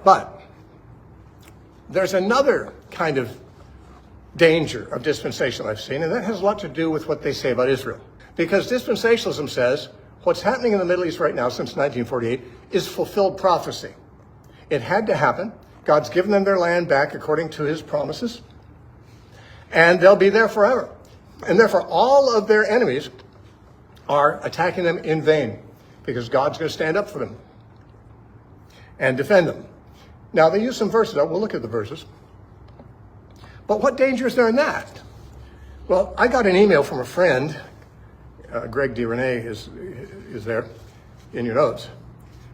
But there's another kind of danger of dispensational I've seen, and that has a lot to do with what they say about Israel. Because dispensationalism says what's happening in the Middle East right now since 1948 is fulfilled prophecy. It had to happen. God's given them their land back according to his promises, and they'll be there forever. And therefore, all of their enemies are attacking them in vain, because God's going to stand up for them and defend them. Now, they use some verses. We'll look at the verses. But what danger is there in that? Well, I got an email from a friend. Greg DeRene is there in your notes,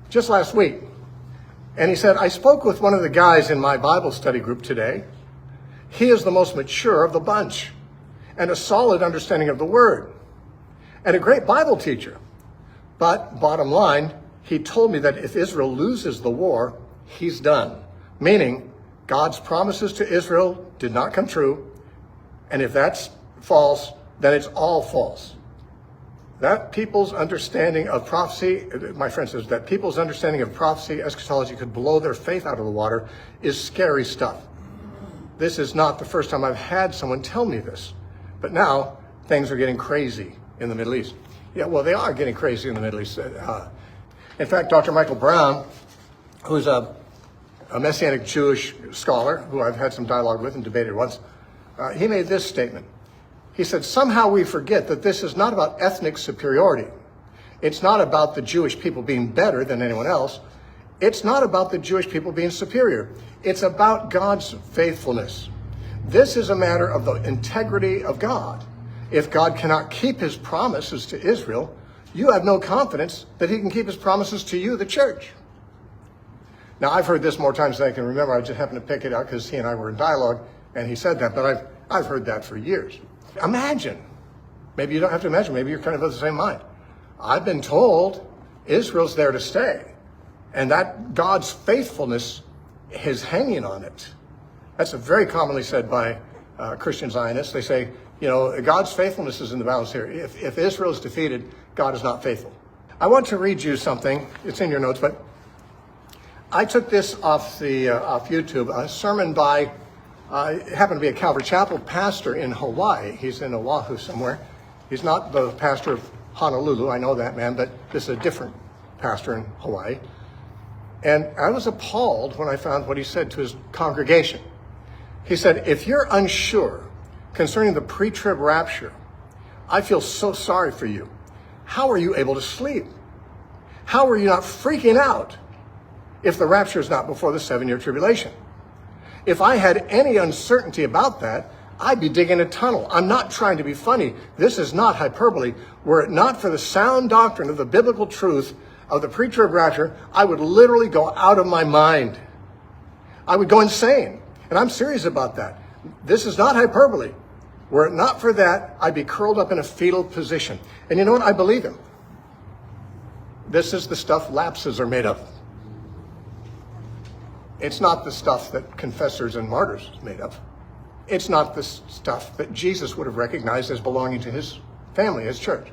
just last week. And he said, I spoke with one of the guys in my Bible study group today. He is the most mature of the bunch and a solid understanding of the word and a great Bible teacher. But bottom line, he told me that if Israel loses the war, he's done. Meaning, God's promises to Israel did not come true. And if that's false, then it's all false. That people's understanding of prophecy, my friend says, that people's understanding of prophecy, eschatology could blow their faith out of the water is scary stuff. This is not the first time I've had someone tell me this. But now, things are getting crazy in the Middle East. Yeah, well, they are getting crazy in the Middle East. In fact, Dr. Michael Brown, who's a Messianic Jewish scholar who I've had some dialogue with and debated once, he made this statement. He said, somehow we forget that this is not about ethnic superiority. It's not about the Jewish people being better than anyone else. It's not about the Jewish people being superior. It's about God's faithfulness. This is a matter of the integrity of God. If God cannot keep his promises to Israel, you have no confidence that he can keep his promises to you, the church. Now, I've heard this more times than I can remember. I just happened to pick it out because he and I were in dialogue, and he said that, but I've heard that for years. Imagine. Maybe you don't have to imagine. Maybe you're kind of of the same mind. I've been told Israel's there to stay, and that God's faithfulness is hanging on it. That's very commonly said by Christian Zionists. They say, you know, God's faithfulness is in the balance here. If Israel is defeated, God is not faithful. I want to read you something. It's in your notes, but I took this off YouTube, a sermon by happened to be a Calvary Chapel pastor in Hawaii. He's in Oahu somewhere. He's not the pastor of Honolulu. I know that man, but this is a different pastor in Hawaii. And I was appalled when I found what he said to his congregation. He said, if you're unsure concerning the pre-trib rapture, I feel so sorry for you. How are you able to sleep? How are you not freaking out if the rapture is not before the 7-year tribulation? If I had any uncertainty about that, I'd be digging a tunnel. I'm not trying to be funny. This is not hyperbole. Were it not for the sound doctrine of the biblical truth of the pre-trib rapture, I would literally go out of my mind. I would go insane. And I'm serious about that. This is not hyperbole. Were it not for that, I'd be curled up in a fetal position. And you know what? I believe him. This is the stuff lapses are made of. It's not the stuff that confessors and martyrs is made of. It's not the stuff that Jesus would have recognized as belonging to his family, his church.